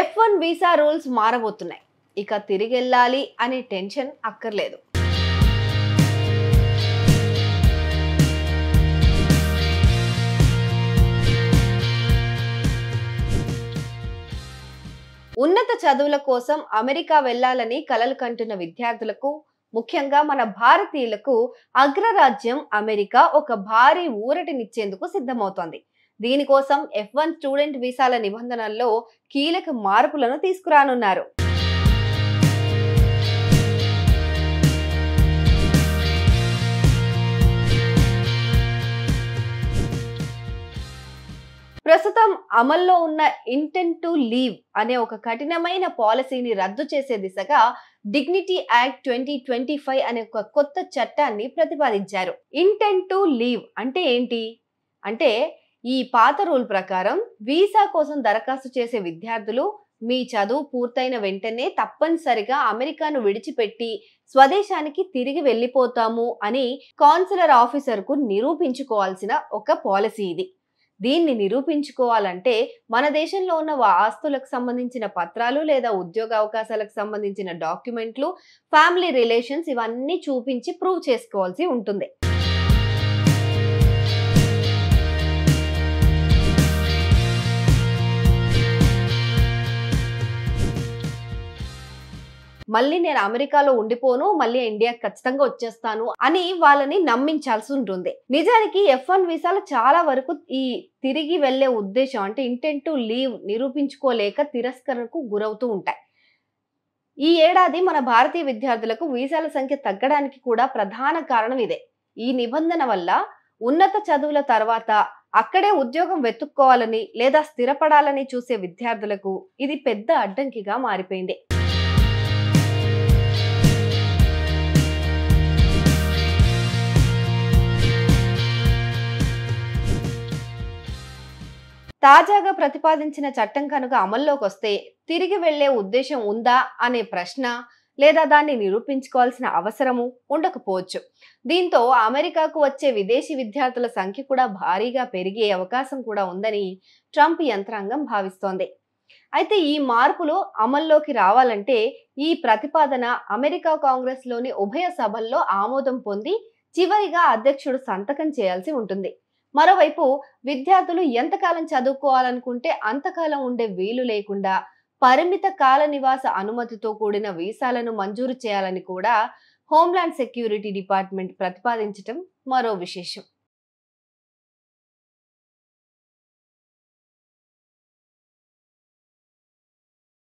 F1 visa rules మారబోతున్నాయి. ఇక తిరిగెళ్ళాలి అనే tension అక్కర్లేదు. ఉన్నత చదువుల కోసం అమెరికా వెళ్లాలని కలలు కంటున్న విద్యార్థులకు, ముఖ్యంగా మన భారతీయులకు అగ్రరాజ్యం అమెరికా ఒక భారీ ఊరటనిచ్చేందుకు సిద్ధమవుతోంది. దీనికోసం F1 స్టూడెంట్ వీసాల నిబంధనల్లో కీలక మార్పులను తీసుకురానున్నారు. ప్రస్తుతం అమల్లో ఉన్న ఇంటెంట్ టు లీవ్ అనే ఒక కఠినమైన పాలసీని రద్దు చేసే దిశగా డిగ్నిటీ యాక్ట్ 2025 అనే ఒక కొత్త చట్టాన్ని ప్రతిపాదించారు. ఇంటెంట్ టు లీవ్ అంటే ఏంటి అంటే, ఈ పాత రూల్ ప్రకారం వీసా కోసం దరఖాస్తు చేసే విద్యార్థులు మీ చదువు పూర్తయిన వెంటనే తప్పనిసరిగా అమెరికాను విడిచిపెట్టి స్వదేశానికి తిరిగి వెళ్ళిపోతాము అని కాన్సులర్ ఆఫీసర్ కు నిరూపించుకోవాల్సిన ఒక పాలసీ ఇది. దీన్ని నిరూపించుకోవాలంటే మన దేశంలో ఉన్న ఆస్తులకు సంబంధించిన పత్రాలు లేదా ఉద్యోగ అవకాశాలకు సంబంధించిన డాక్యుమెంట్లు, ఫ్యామిలీ రిలేషన్స్ ఇవన్నీ చూపించి ప్రూవ్ చేసుకోవాల్సి ఉంటుంది. మళ్ళీ నేను అమెరికాలో ఉండిపోను, మళ్ళీ ఇండియాకి ఖచ్చితంగా వచ్చేస్తాను అని వాళ్ళని నమ్మించాల్సి ఉంటుంది. నిజానికి F1 వీసాలు చాలా వరకు ఈ తిరిగి వెళ్లే ఉద్దేశం అంటే ఇంటెంట్ టు లీవ్ నిరూపించుకోలేక తిరస్కరణకు గురవుతూ ఉంటాయి. ఈ ఏడాది మన భారతీయ విద్యార్థులకు వీసాల సంఖ్య తగ్గడానికి కూడా ప్రధాన కారణం ఇదే. ఈ నిబంధన వల్ల ఉన్నత చదువుల తర్వాత అక్కడే ఉద్యోగం వెతుక్కోవాలని లేదా స్థిరపడాలని చూసే విద్యార్థులకు ఇది పెద్ద అడ్డంకిగా మారిపోయింది. తాజాగా ప్రతిపాదించిన చట్టం కనుక అమల్లోకి వస్తే తిరిగి వెళ్లే ఉద్దేశం ఉందా అనే ప్రశ్న లేదా దాన్ని నిరూపించుకోవాల్సిన అవసరము ఉండకపోవచ్చు. దీంతో అమెరికాకు వచ్చే విదేశీ విద్యార్థుల సంఖ్య కూడా భారీగా పెరిగే అవకాశం కూడా ఉందని ట్రంప్ యంత్రాంగం భావిస్తోంది. అయితే ఈ మార్పులు అమల్లోకి రావాలంటే ఈ ప్రతిపాదన అమెరికా కాంగ్రెస్ లోని ఉభయ సభల్లో ఆమోదం పొంది చివరిగా అధ్యక్షుడు సంతకం చేయాల్సి ఉంటుంది. మరోవైపు విద్యార్థులు ఎంతకాలం చదువుకోవాలనుకుంటే అంతకాలం ఉండే వీలు లేకుండా పరిమిత కాల నివాస అనుమతితో కూడిన వీసాలను మంజూరు చేయాలని కూడా హోంల్యాండ్ సెక్యూరిటీ డిపార్ట్మెంట్ ప్రతిపాదించడం మరో విశేషం.